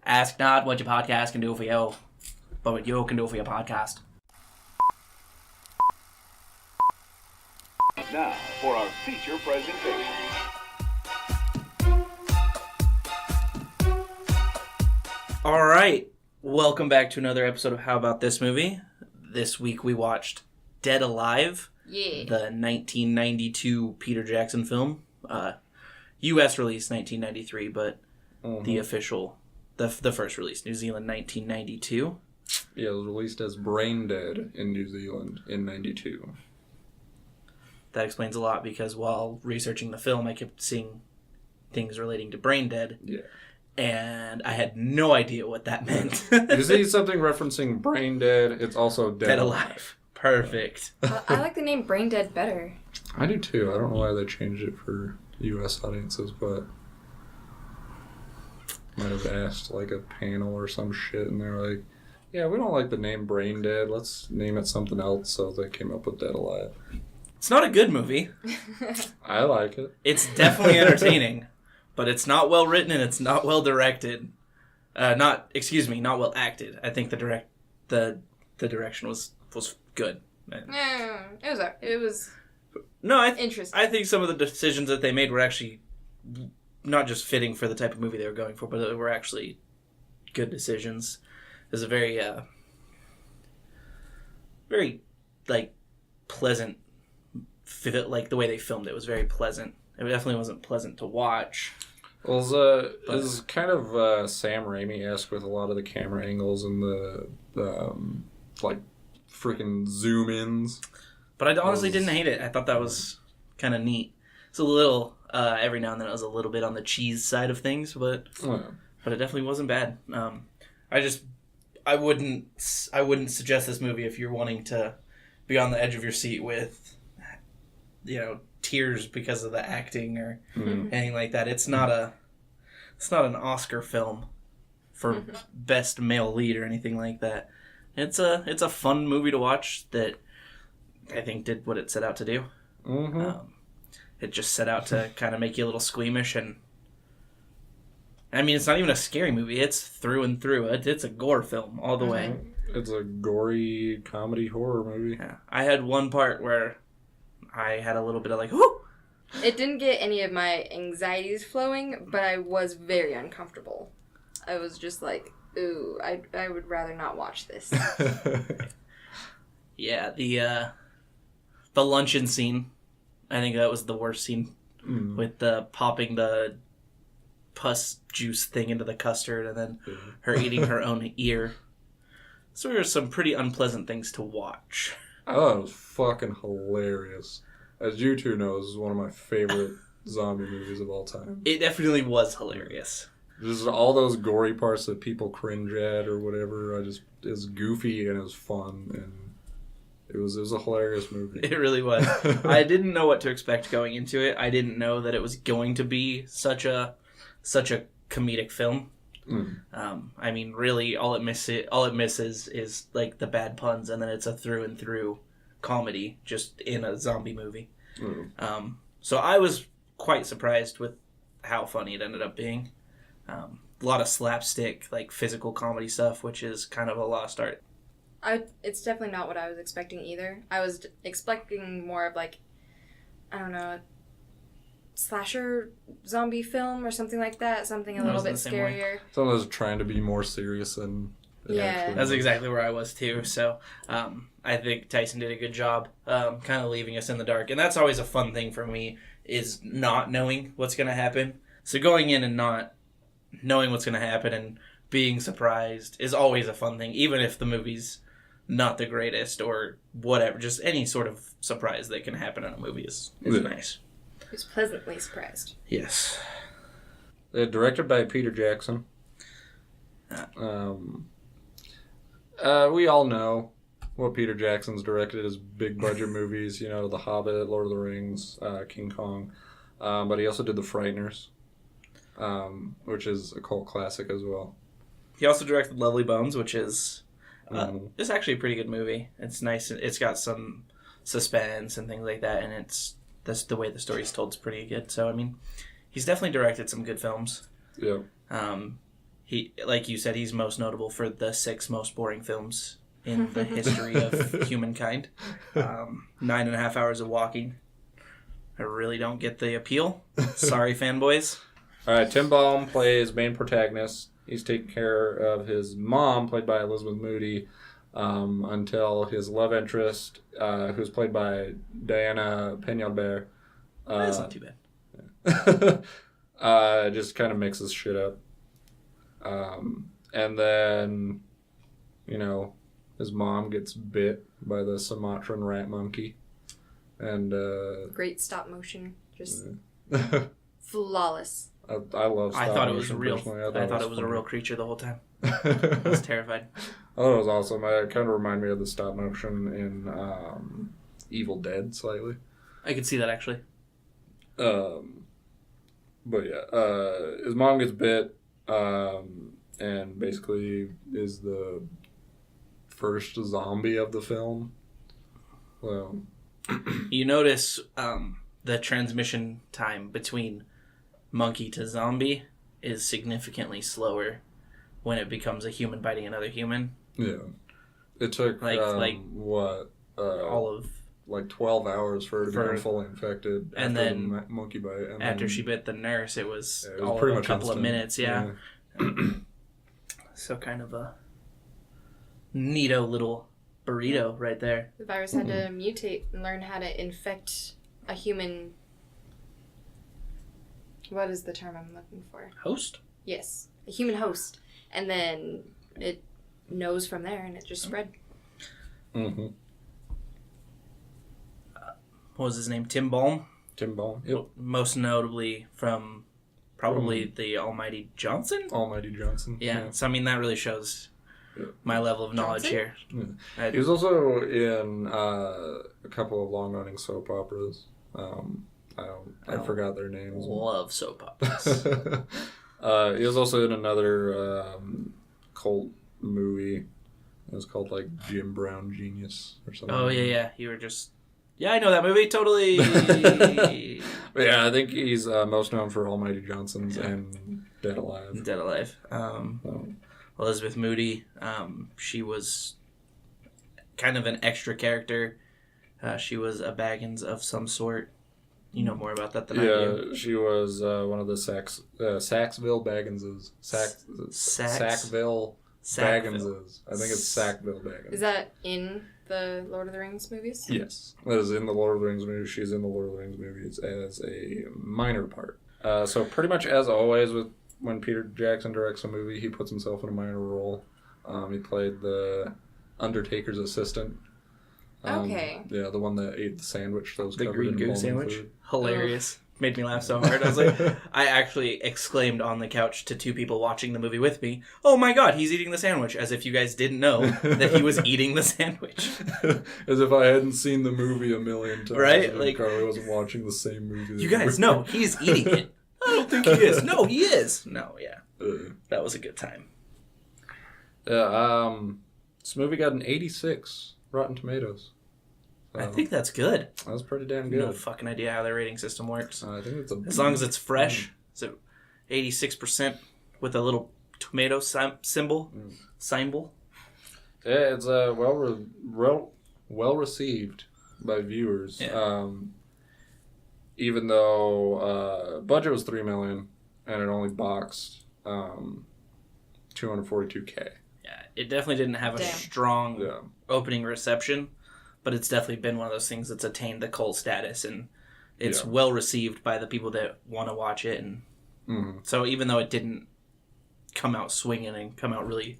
Ask not what your podcast can do for you, but what you can do for your podcast. Now for our feature presentation. All right, welcome back to another episode of How About This Movie. This week we watched Dead Alive, the 1992 Peter Jackson film. U.S. release 1993, but the official, the first release, New Zealand 1992. Yeah, it was released as Brain Dead in New Zealand in 92. That explains a lot because while researching the film, I kept seeing things relating to Brain Dead. Yeah. And I had no idea what that meant. You see something referencing Brain Dead, it's also Dead Alive. Perfect. I like the name Brain Dead better. I do too. I don't know why they changed it for U.S. audiences, but might have asked like a panel or some shit, and they're like, yeah, we don't like the name Brain Dead. Let's name it something else, so they came up with Dead Alive. It's not a good movie. I like it. It's definitely entertaining. But it's not well written and it's not well directed. Not well acted. I think the direction was good. Yeah, it was interesting. I think some of the decisions that they made were actually not just fitting for the type of movie they were going for, but they were actually good decisions. There's a very like pleasant, like the way they filmed it was very pleasant. It definitely wasn't pleasant to watch. Well, it was kind of Sam Raimi-esque with a lot of the camera angles and the like freaking zoom-ins. But I honestly didn't hate it. I thought that was kind of neat. It's a little, every now and then it was a little bit on the cheese side of things, but it definitely wasn't bad. I wouldn't suggest this movie if you're wanting to be on the edge of your seat with, tears because of the acting or anything like that. It's not an Oscar film for best male lead or anything like that. It's a fun movie to watch that I think did what it set out to do. It just set out to kind of make you a little squeamish, and I mean, it's not even a scary movie. It's through and through. It's a gore film all the way. It's a gory comedy horror movie. Yeah. I had one part where I had a little bit of like, whoo! It didn't get any of my anxieties flowing, but I was very uncomfortable. I was just like, ooh, I would rather not watch this. Yeah, the luncheon scene, I think that was the worst scene with the popping the pus juice thing into the custard and then her eating her own ear. So there were some pretty unpleasant things to watch. I thought it was fucking hilarious. As you two know, this is one of my favorite zombie movies of all time. It definitely was hilarious. Just all those gory parts that people cringe at or whatever. It's goofy and it was fun, and it was a hilarious movie. It really was. I didn't know what to expect going into it. I didn't know that it was going to be such a comedic film. I mean, really, all it misses is like the bad puns, and then it's a through and through comedy just in a zombie movie. So I was quite surprised with how funny it ended up being. A lot of slapstick, like physical comedy stuff, which is kind of a lost art. It's definitely not what I was expecting either. I was expecting more of like, I don't know, slasher zombie film or something like that. Something a little bit scarier. Something that's trying to be more serious than actually. That's exactly where I was too. So I think Tyson did a good job kind of leaving us in the dark. And that's always a fun thing for me, is not knowing what's going to happen. So going in and not knowing what's going to happen and being surprised is always a fun thing, even if the movie's not the greatest or whatever. Just any sort of surprise that can happen in a movie is nice. I was pleasantly surprised. Yes. Directed by Peter Jackson. We all know what Peter Jackson's directed as big budget movies. The Hobbit, Lord of the Rings, King Kong. But he also did The Frighteners, which is a cult classic as well. He also directed Lovely Bones, which is it's actually a pretty good movie. It's nice. It's got some suspense and things like that, and that's the way the story's told is pretty good. So I mean, he's definitely directed some good films. Yeah. he, like you said, he's most notable for the 6 most boring films in the history of humankind. 9.5 hours of walking. I really don't get the appeal. Sorry, fanboys. All right, Tim Balm plays main protagonist. He's taking care of his mom, played by Elizabeth Moody, until his love interest, who's played by Diana Peñalver. That's not too bad. Just kind of mixes shit up. And then, his mom gets bit by the Sumatran rat monkey. And great stop motion, just flawless. I love stop I thought it was motion, real. personally. I thought it was a real creature the whole time. I was terrified. I thought it was awesome. It kind of reminded me of the stop motion in Evil Dead slightly. I could see that actually. But yeah, his mom gets bit, and basically is the first zombie of the film. Well, you notice the transmission time between monkey to zombie is significantly slower when it becomes a human biting another human. Yeah, it took all of 12 hours for her to become fully infected, and after then the monkey bite. And after then, she bit the nurse, it was all pretty much a couple instant. of minutes. Yeah. So kind of a neato little burrito right there. The virus had to mutate and learn how to infect a human. What is the term I'm looking for? Host? Yes, a human host. And then it knows from there and it just spread. Mm-hmm. What was his name? Tim Balm? Tim Balm. Yep. Most notably from probably the Almighty Johnson? Almighty Johnson. Yeah. So, I mean, that really shows my level of knowledge Johnson? here. He was also in a couple of long-running soap operas. I forgot their names. Love soap operas. He was also in another cult movie. It was called like Jim Brown Genius or something. Oh, yeah. You were just... Yeah, I know that movie. Totally. But yeah, I think he's most known for Almighty Johnson's and Dead Alive. Dead Alive. Elizabeth Moody. She was kind of an extra character. She was a Baggins of some sort. You know more about that than I do. Yeah, she was one of the Sackville Bagginses. Sackville Bagginses. I think it's Sackville Baggins. Is that in the Lord of the Rings movies? Yes. That is in the Lord of the Rings movies. She's in the Lord of the Rings movies as a minor part. So pretty much as always when Peter Jackson directs a movie, he puts himself in a minor role. He played the Undertaker's assistant. Okay. Yeah, the one that ate the sandwich that was The covered green in goo Pullman sandwich. food. Hilarious. Made me laugh so hard. I was like, I actually exclaimed on the couch to 2 people watching the movie with me, "Oh my god, he's eating the sandwich," as if you guys didn't know that he was eating the sandwich. As if I hadn't seen the movie a million times. Right? And Like, Carly wasn't watching the same movie. You guys know he's eating it. I don't think he is. No, he is. No, yeah. That was a good time. This movie got an 86 Rotten Tomatoes. I think that's good. That was pretty damn good. No fucking idea how their rating system works. I think it's As long as it's fresh, is it 86% with a little tomato symbol? Symbol? Yeah, it's well received by viewers. Yeah. Even though budget was $3 million and it only boxed $242K. Yeah, it definitely didn't have a strong opening reception, but it's definitely been one of those things that's attained the cult status, and it's well received by the people that want to watch it. And so even though it didn't come out swinging and come out really,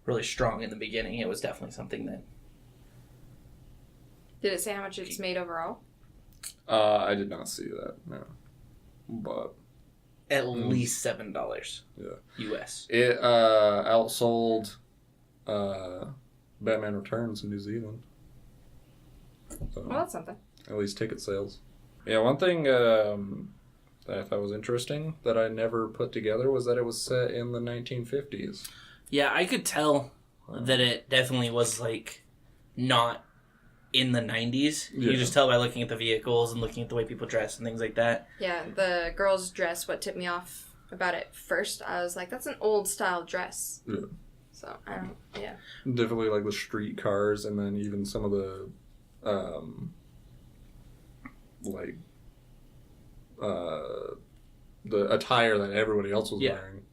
really strong in the beginning, it was definitely something that... Did it say how much it's made overall? I did not see that, no. But... At least $7 US. It outsold Batman Returns in New Zealand. So, Well, that's something. at least ticket sales. Yeah, one thing that I thought was interesting that I never put together was that it was set in the 1950s. Yeah, I could tell that it definitely was, like, not in the 90s. You Yeah. just tell by looking at the vehicles and looking at the way people dress and things like that. Yeah, the girl's dress, what tipped me off about it first, I was like, that's an old style dress. Yeah. So, I don't, yeah. Definitely like the street cars, and then even some of the, the attire that everybody else was wearing.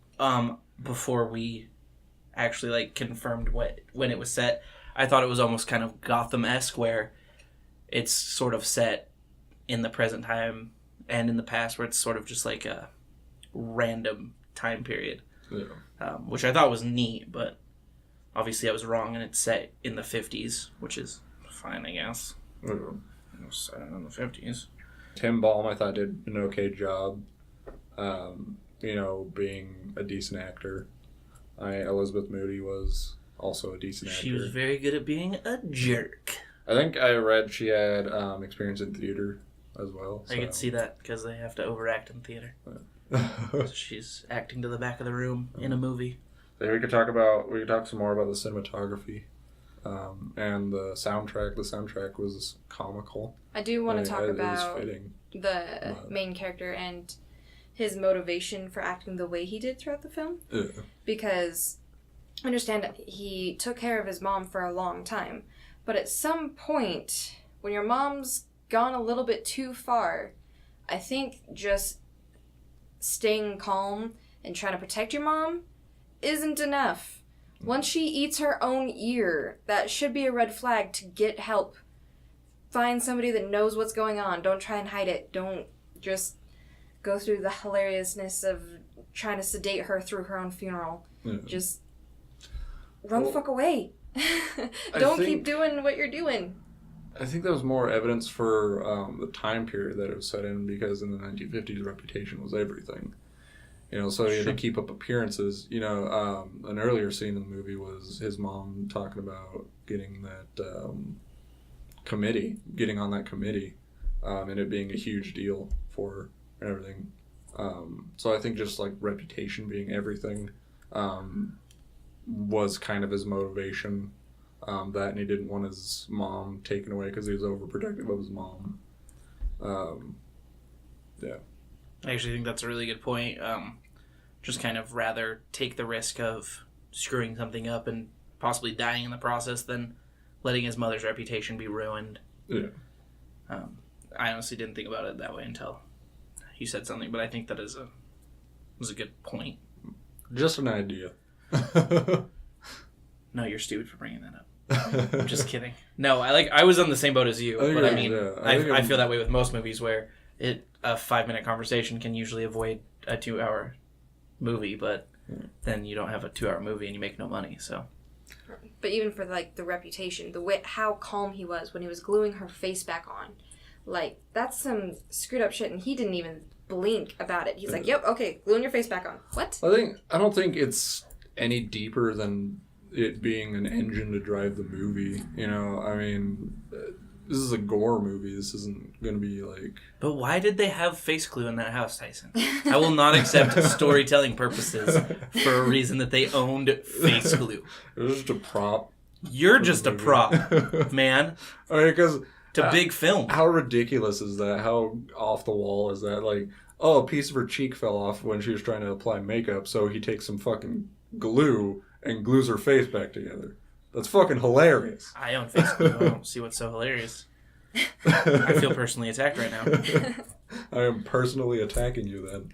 Before we actually like confirmed when it was set, I thought it was almost kind of Gotham-esque, where it's sort of set in the present time and in the past, where it's sort of just like a random time period, which I thought was neat, but obviously I was wrong, and it's set in the 50s, which is fine, I guess. Yeah. It was set in the 50s. Tim Balm, I thought, did an okay job, being a decent actor. Elizabeth Moody was also a decent actor. She was very good at being a jerk. I think I read she had experience in theater as well. I could see that, because they have to overact in theater. So she's acting to the back of the room in a movie. So we could talk some more about the cinematography and the soundtrack. The soundtrack was comical. I do want to talk about the main character and his motivation for acting the way he did throughout the film. Yeah. Because I understand he took care of his mom for a long time, but at some point, when your mom's gone a little bit too far, I think just staying calm and trying to protect your mom isn't enough. Once she eats her own ear, that should be a red flag to get help. Find somebody that knows what's going on. Don't try and hide it. Don't just go through the hilariousness of trying to sedate her through her own funeral. Yeah. Just run the fuck away. Don't keep doing what you're doing. I think that was more evidence for the time period that it was set in, because in the 1950s, reputation was everything. So he had to keep up appearances. An earlier scene in the movie was his mom talking about getting that getting on that committee, and it being a huge deal for her and everything. So I think just like reputation being everything was kind of his motivation. That, and he didn't want his mom taken away because he was overprotective of his mom. Yeah. I actually think that's a really good point. Just kind of rather take the risk of screwing something up and possibly dying in the process than letting his mother's reputation be ruined. Yeah. I honestly didn't think about it that way until you said something, but I think that was a good point. Just an idea. No, you're stupid for bringing that up. I'm just kidding. No, I was on the same boat as you, but I mean, I feel that way with most movies, where a 5-minute conversation can usually avoid a 2-hour movie, but then you don't have a 2-hour movie and you make no money. So, but even for like the reputation, the way how calm he was when he was gluing her face back on, like that's some screwed up shit, and he didn't even blink about it. He's like, "Yep, okay, gluing your face back on." What? I don't think it's any deeper than it being an engine to drive the movie. I mean, this is a gore movie. This isn't going to be like... But why did they have face glue in that house, Tyson? I will not accept storytelling purposes for a reason that they owned face glue. It was just a prop. You're just a prop, man. I mean, because... To big film. How ridiculous is that? How off the wall is that? Like, a piece of her cheek fell off when she was trying to apply makeup, so he takes some fucking glue and glues her face back together. That's fucking hilarious. I own face glue. I don't see what's so hilarious. I feel personally attacked right now. I am personally attacking you then.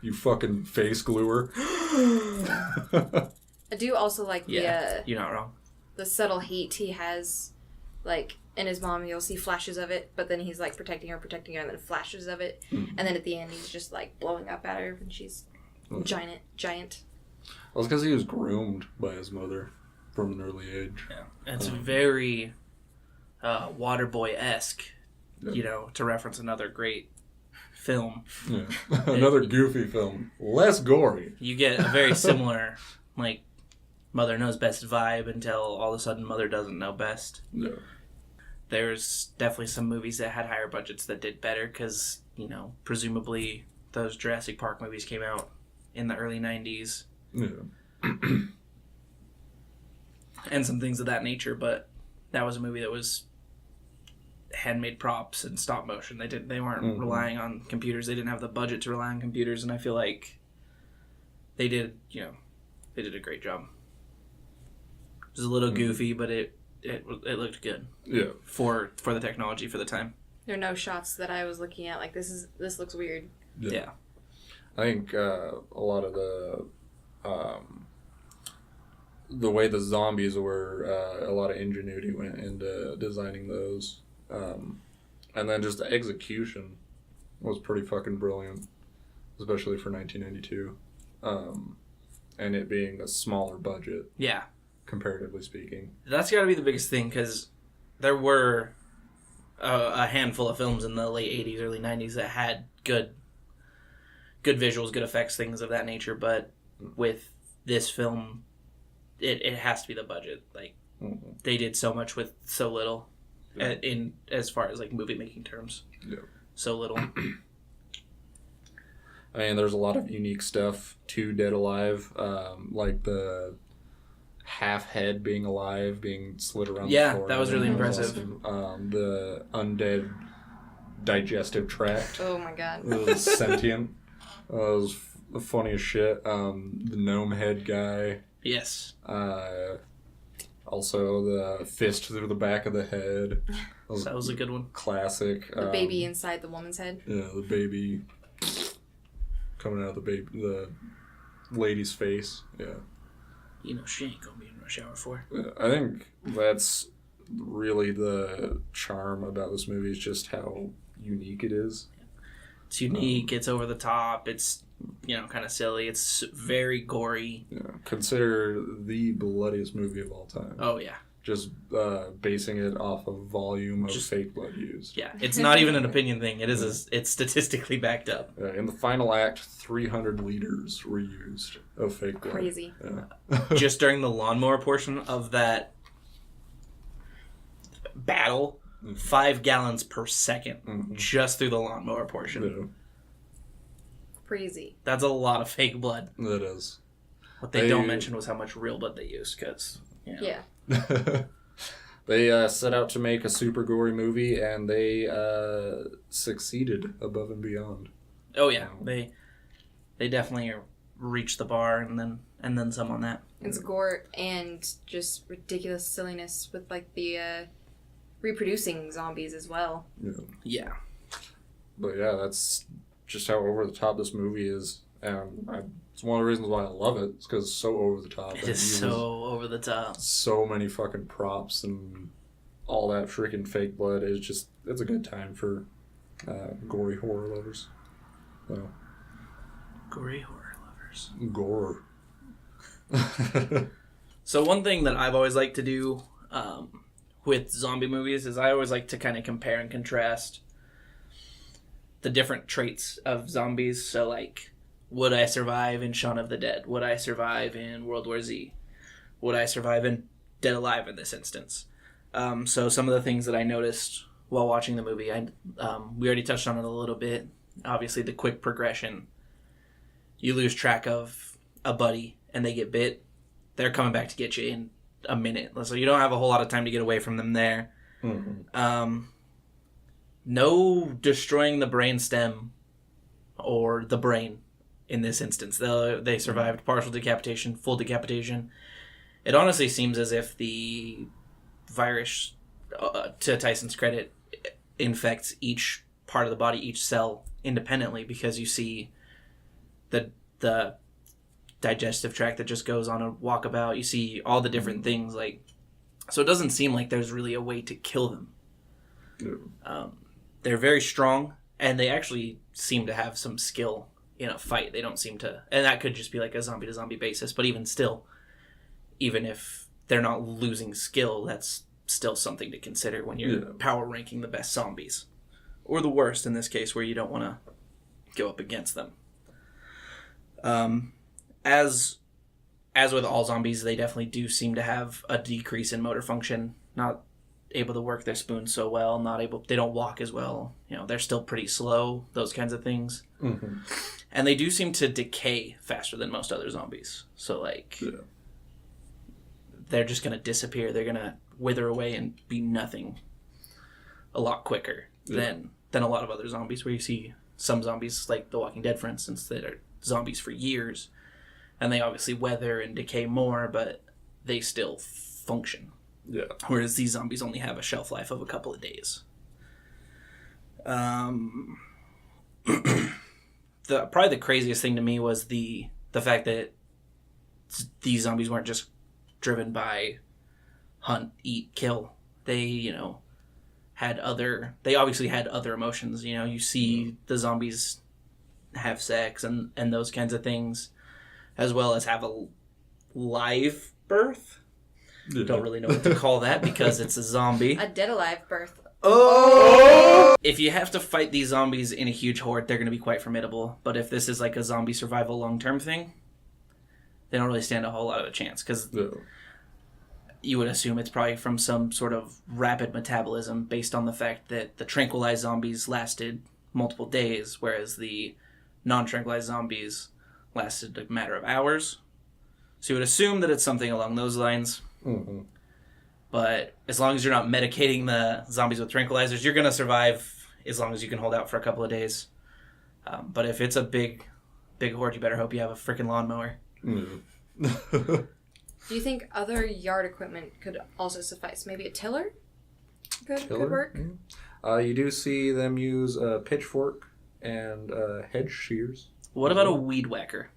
You fucking face gluer. I do also like you're not wrong. The subtle hate he has, like, in his mom. You'll see flashes of it, but then he's like protecting her, and then flashes of it. And then at the end he's just like blowing up at her when she's giant. Well, it's because he was groomed by his mother from an early age. Yeah, it's very Waterboy-esque, to reference another great film. Yeah, another goofy film, less gory. You get a very similar, like, mother knows best vibe until all of a sudden mother doesn't know best. Yeah. There's definitely some movies that had higher budgets that did better because, presumably those Jurassic Park movies came out in the early 90s. Yeah. And some things of that nature, but that was a movie that was handmade props and stop motion. They weren't relying on computers. They didn't have the budget to rely on computers, and I feel like they did a great job. It was a little goofy, but it looked good. Yeah. For the technology for the time. There are no shots that I was looking at like this looks weird. Yeah. I think a lot of the way the zombies were, a lot of ingenuity went into designing those. And then just the execution was pretty fucking brilliant, especially for 1992. And it being a smaller budget. Yeah. Comparatively speaking. That's got to be the biggest thing, because there were a handful of films in the late 80s, early 90s that had good visuals, good effects, things of that nature, but with this film, it has to be the budget. Like, they did so much with so little, in as far as, like, movie-making terms. Yeah. So little. I mean, there's a lot of unique stuff to Dead Alive, like the half head being alive, being slid around the floor. That was really impressive. Awesome. The undead digestive tract. Oh my god. It was sentient. It was the funniest shit. The gnome head guy. Yes. Also, the fist through the back of the head. That was a good one. Classic. The baby inside the woman's head. Yeah, the baby coming out of the lady's face. Yeah. You know she ain't gonna be in Rush Hour 4. I think that's really the charm about this movie, is just how unique it is. It's unique, it's over the top, it's, kind of silly, it's very gory. Yeah. Consider the bloodiest movie of all time. Oh, yeah. Just basing it off of volume of fake blood used. Yeah, it's not even an opinion thing. It's statistically backed up. In the final act, 300 liters were used of fake blood. Crazy. Yeah. Just during the lawnmower portion of that battle, 5 gallons per second, just through the lawnmower portion. Yeah. Crazy. That's a lot of fake blood. That is. What they don't mention was how much real blood they used, because, Yeah. They set out to make a super gory movie, and they succeeded above and beyond. Oh yeah, they definitely reached the bar, and then some on that. It's gore and just ridiculous silliness with like the reproducing zombies as well. Yeah. But yeah, that's just how over the top this movie is, and it's one of the reasons why I love it. It's because it's so over the top. It is so over the top. So many fucking props and all that freaking fake blood. It's a good time for gory horror lovers. So. Gory horror lovers. Gore. So one thing that I've always liked to do with zombie movies is I always like to kind of compare and contrast the different traits of zombies. So like, would I survive in Shaun of the Dead? Would I survive in World War Z? Would I survive in Dead Alive in this instance? So some of the things that I noticed while watching the movie, we already touched on it a little bit. Obviously, the quick progression. You lose track of a buddy and they get bit. They're coming back to get you in a minute. So you don't have a whole lot of time to get away from them there. Mm-hmm. No destroying the brain stem or the brain in this instance. They survived partial decapitation, full decapitation. It honestly seems as if the virus, to Tyson's credit, infects each part of the body, each cell independently, because you see the digestive tract that just goes on a walkabout. You see all the different things, like, so it doesn't seem like there's really a way to kill them. They're very strong, and they actually seem to have some skill in a fight. They don't seem to, and that could just be like a zombie to zombie basis, but even still, even if they're not losing skill, that's still something to consider when you're power ranking the best zombies, or the worst in this case, where you don't want to go up against them. As with all zombies, they definitely do seem to have a decrease in motor function, not able to work their spoon so well, they don't walk as well, they're still pretty slow, those kinds of things. Mm-hmm. And they do seem to decay faster than most other zombies. So they're just going to disappear, they're going to wither away and be nothing a lot quicker than a lot of other zombies, where you see some zombies, like The Walking Dead, for instance, that are zombies for years, and they obviously weather and decay more, but they still function. Yeah. Whereas these zombies only have a shelf life of a couple of days. Probably the craziest thing to me was the fact that these zombies weren't just driven by hunt, eat, kill. They, they obviously had other emotions. You see the zombies have sex and those kinds of things, as well as have a live birth. Yeah. Don't really know what to call that because it's a zombie. A dead alive birth. Oh! If you have to fight these zombies in a huge horde, they're going to be quite formidable. But if this is like a zombie survival long-term thing, they don't really stand a whole lot of a chance. Because you would assume it's probably from some sort of rapid metabolism based on the fact that the tranquilized zombies lasted multiple days, whereas the non-tranquilized zombies lasted a matter of hours. So you would assume that it's something along those lines. Mm-hmm. But as long as you're not medicating the zombies with tranquilizers, you're going to survive as long as you can hold out for a couple of days. But if it's a big horde, you better hope you have a freaking lawnmower. Mm. Do you think other yard equipment could also suffice? Maybe a tiller could work? Mm. You do see them use a pitchfork and hedge shears. What about a weed whacker?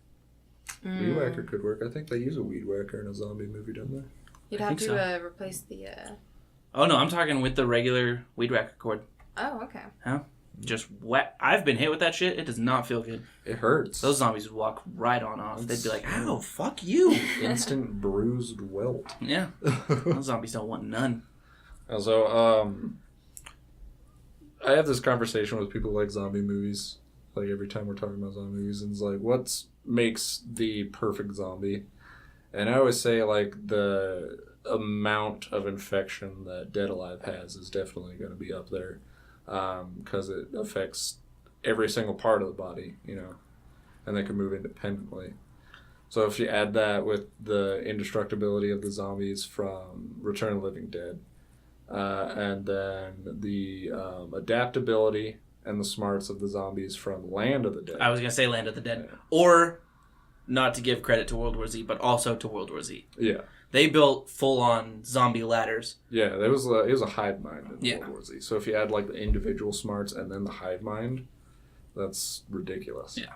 Weed whacker could work. I think they use a weed whacker in a zombie movie, don't they? You'd have to replace the... Oh, no, I'm talking with the regular weed whacker cord. Oh, okay. Huh? Just wet. I've been hit with that shit. It does not feel good. It hurts. Those zombies would walk right on off. They'd be like, ow, fuck you. Instant bruised welt. Yeah. Those zombies don't want none. Also, I have this conversation with people who like zombie movies. Like, every time we're talking about zombie movies, and it's like, what makes the perfect zombie? And I always say, like, the amount of infection that Dead Alive has is definitely going to be up there. Because it affects every single part of the body, and they can move independently. So if you add that with the indestructibility of the zombies from Return of the Living Dead, and then the adaptability and the smarts of the zombies from Land of the Dead. I was going to say Land of the Dead. Yeah. Or, not to give credit to World War Z, but also to World War Z. Yeah. They built full-on zombie ladders. Yeah, it was a hive mind in World War Z. So if you add like the individual smarts and then the hive mind, that's ridiculous. Yeah.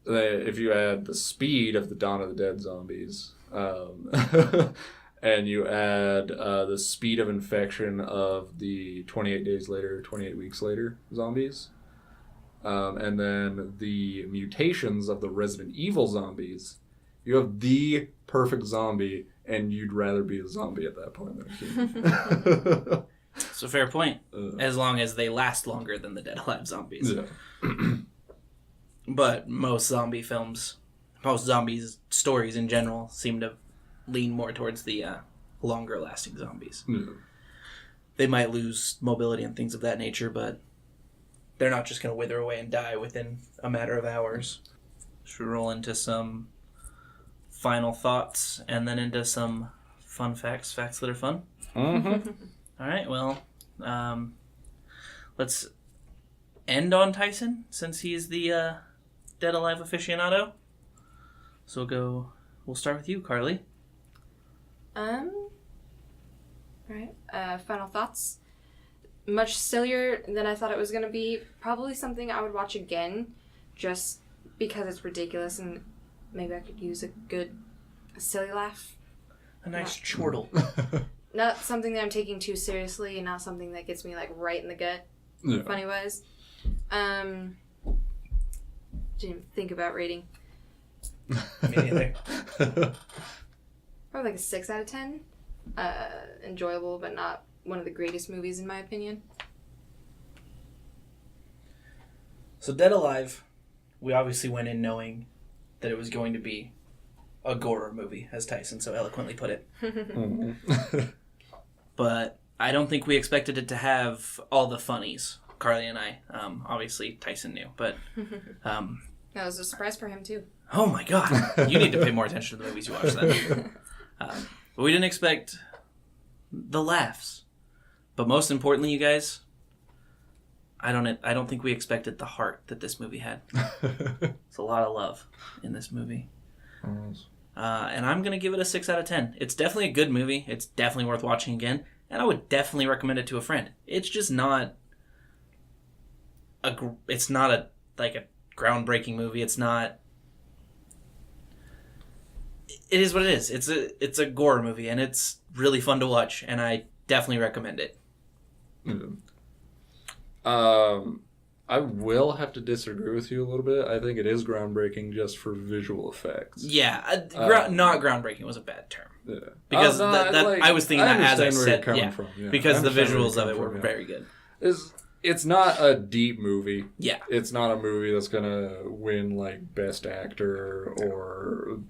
If you add the speed of the Dawn of the Dead zombies, and you add the speed of infection of the 28 weeks later zombies, and then the mutations of the Resident Evil zombies, you have the perfect zombie, and you'd rather be a zombie at that point than a human. It's a fair point. As long as they last longer than the Dead Alive zombies. Yeah. But most zombie films, most zombies stories in general, seem to lean more towards the longer lasting zombies. Yeah. They might lose mobility and things of that nature, but they're not just going to wither away and die within a matter of hours. Should we roll into some final thoughts and then into some fun facts that are fun? Mm-hmm. All right, well, let's end on Tyson since he's the Dead Alive aficionado. So we'll start with you, Carly. All right, final thoughts. Much sillier than I thought it was going to be. Probably something I would watch again just because it's ridiculous and maybe I could use a silly laugh. A nice chortle. Not something that I'm taking too seriously and not something that gets me like right in the gut, funny-wise. Didn't think about rating. Me neither. Probably like a 6 out of 10. Enjoyable, but not one of the greatest movies in my opinion. So Dead Alive, we obviously went in knowing that it was going to be a gore movie, as Tyson so eloquently put it. But I don't think we expected it to have all the funnies. Carly and I, obviously Tyson knew, but that was a surprise for him too. Oh my god, you need to pay more attention to the movies you watch then. But we didn't expect the laughs. But most importantly, you guys, I don't think we expected the heart that this movie had. It's a lot of love in this movie. And I'm going to give it a 6 out of 10. It's definitely a good movie. It's definitely worth watching again. And I would definitely recommend it to a friend. It's just not a groundbreaking movie. It's not... It is what it is. It's a gore movie, and it's really fun to watch, and I definitely recommend it. Mm-hmm. I will have to disagree with you a little bit. I think it is groundbreaking just for visual effects. Yeah, not groundbreaking was a bad term. Yeah. Because I was thinking that as I said, because the visuals of it were from, very good. It's not a deep movie. Yeah. It's not a movie that's going to win, like, Best Actor or,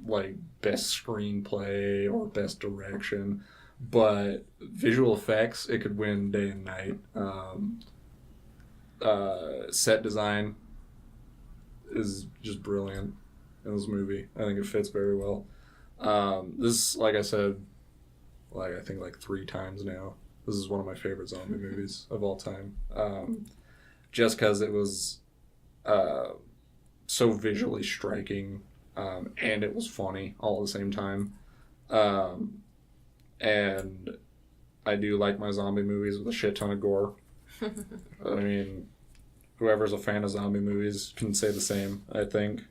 like, Best Screenplay or Best Direction. But visual effects, it could win day and night. Set design is just brilliant in this movie. I think it fits very well. This, like I said, I think 3 times now. This is one of my favorite zombie movies of all time. Just because it was so visually striking, and it was funny all at the same time. And I do like my zombie movies with a shit ton of gore. I mean, whoever's a fan of zombie movies can say the same, I think.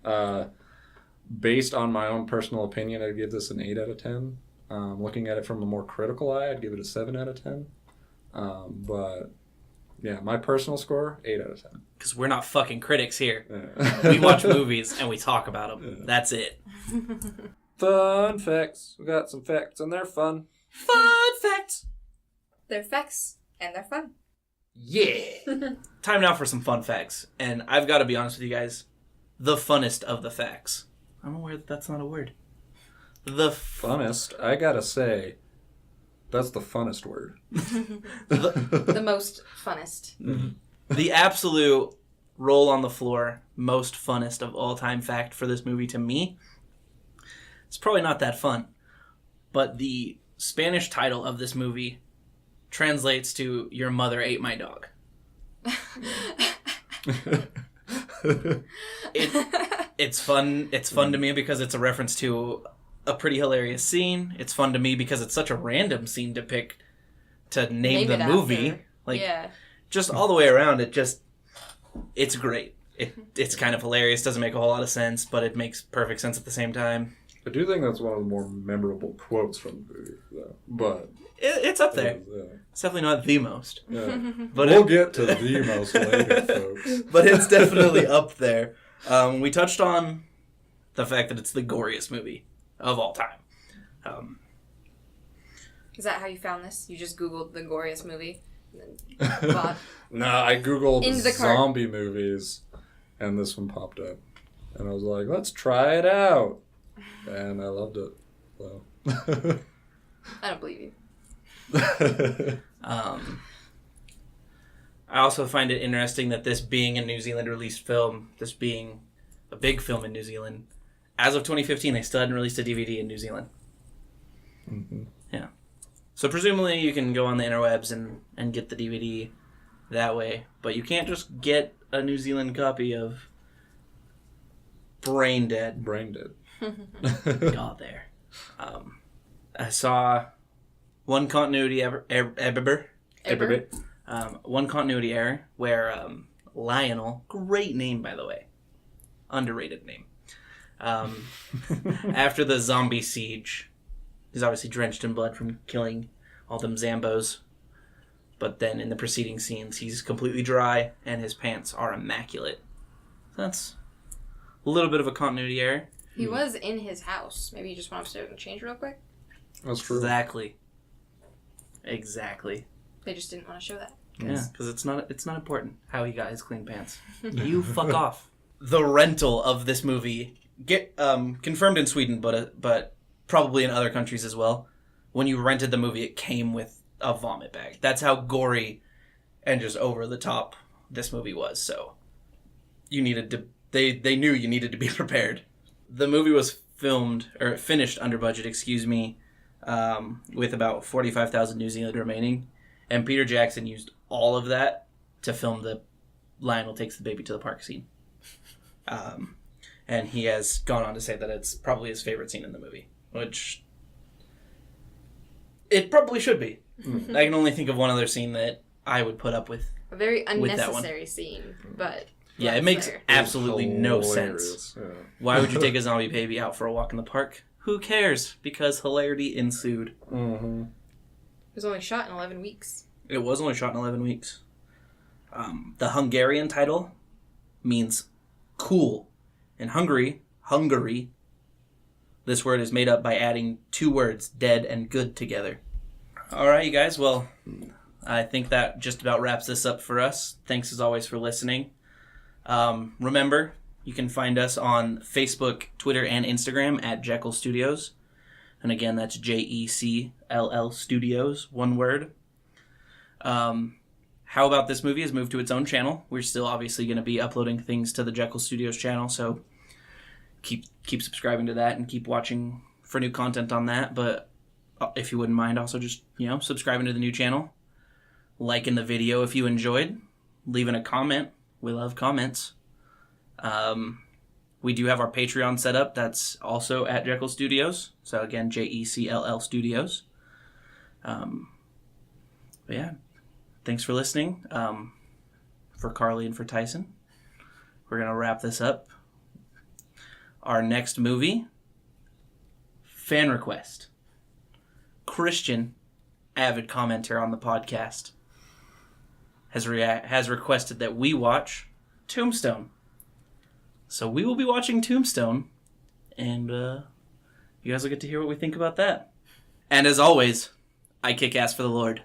Based on my own personal opinion, I'd give this an 8 out of 10. Looking at it from a more critical eye, I'd give it a 7 out of 10. But, yeah, my personal score, 8 out of 10. Because we're not fucking critics here. Yeah. We watch movies and we talk about them. Yeah. That's it. Fun facts. We got some facts and they're fun. Fun facts. They're facts and they're fun. Yeah. Time now for some fun facts. And I've got to be honest with you guys. The funnest of the facts. I'm aware that that's not a word. The funnest? I gotta say, that's the funnest word. The most funnest. Mm-hmm. The absolute roll on the floor, most funnest of all time fact for this movie to me. It's probably not that fun. But the Spanish title of this movie translates to "Your Mother Ate My Dog." It's fun. It's fun to me because it's a reference to a pretty hilarious scene. It's fun to me because it's such a random scene to pick to name the movie. Just all the way around, it's great. It's kind of hilarious. Doesn't make a whole lot of sense, but it makes perfect sense at the same time. I do think that's one of the more memorable quotes from the movie, though. But it's up there. It's definitely not the most. Yeah. But we'll get to the most later, folks. But it's definitely up there. We touched on the fact that it's the goriest movie of all time. Is that how you found this? You just Googled the goriest movie? No, I Googled zombie movies, and this one popped up. And I was like, let's try it out. And I loved it. So. I don't believe you. I also find it interesting that this being a New Zealand released film, this being a big film in New Zealand, as of 2015, they still hadn't released a DVD in New Zealand. Mm-hmm. Yeah. So presumably you can go on the interwebs and get the DVD that way, but you can't just get a New Zealand copy of Brain Dead. Got there. I saw one continuity one continuity error where Lionel, great name by the way, underrated name. After the zombie siege, he's obviously drenched in blood from killing all them Zambos, but then in the preceding scenes he's completely dry and his pants are immaculate. So that's a little bit of a continuity error. He was in his house. Maybe he just went upstairs and changed real quick. That's true. Exactly. They just didn't want to show that. Yeah, because it's not important how he got his clean pants. You fuck off. The rental of this movie confirmed in Sweden, but probably in other countries as well. When you rented the movie, it came with a vomit bag. That's how gory and just over the top this movie was. So you needed to. They knew you needed to be prepared. The movie was finished under budget, with about 45,000 New Zealand remaining, and Peter Jackson used all of that to film the Lionel takes the baby to the park scene. And he has gone on to say that it's probably his favorite scene in the movie, which it probably should be. I can only think of one other scene that I would put up with. A very unnecessary scene, but... Yeah, it makes absolutely no Hilarious. sense. Yeah. Why would you take a zombie baby out for a walk in the park? Who cares? Because hilarity ensued. Mm-hmm. It was only shot in 11 weeks. It was only shot in 11 weeks. The Hungarian title means cool. In Hungary, this word is made up by adding two words, dead and good, together. All right, you guys. Well, I think that just about wraps this up for us. Thanks as always for listening. Remember, you can find us on Facebook, Twitter, and Instagram at Jekyll Studios. And again, that's JECLL Studios, one word. How About This Movie has moved to its own channel. We're still obviously going to be uploading things to the Jekyll Studios channel, so keep subscribing to that and keep watching for new content on that. But if you wouldn't mind, also just, subscribing to the new channel, liking the video if you enjoyed, leaving a comment. We love comments. We do have our Patreon set up. That's also at Jekyll Studios. So again, JECLL Studios. But yeah, thanks for listening. For Carly and for Tyson, we're going to wrap this up. Our next movie, fan request. Christian, avid commenter on the podcast, has requested that we watch Tombstone. So we will be watching Tombstone, and you guys will get to hear what we think about that. And as always, I kick ass for the Lord.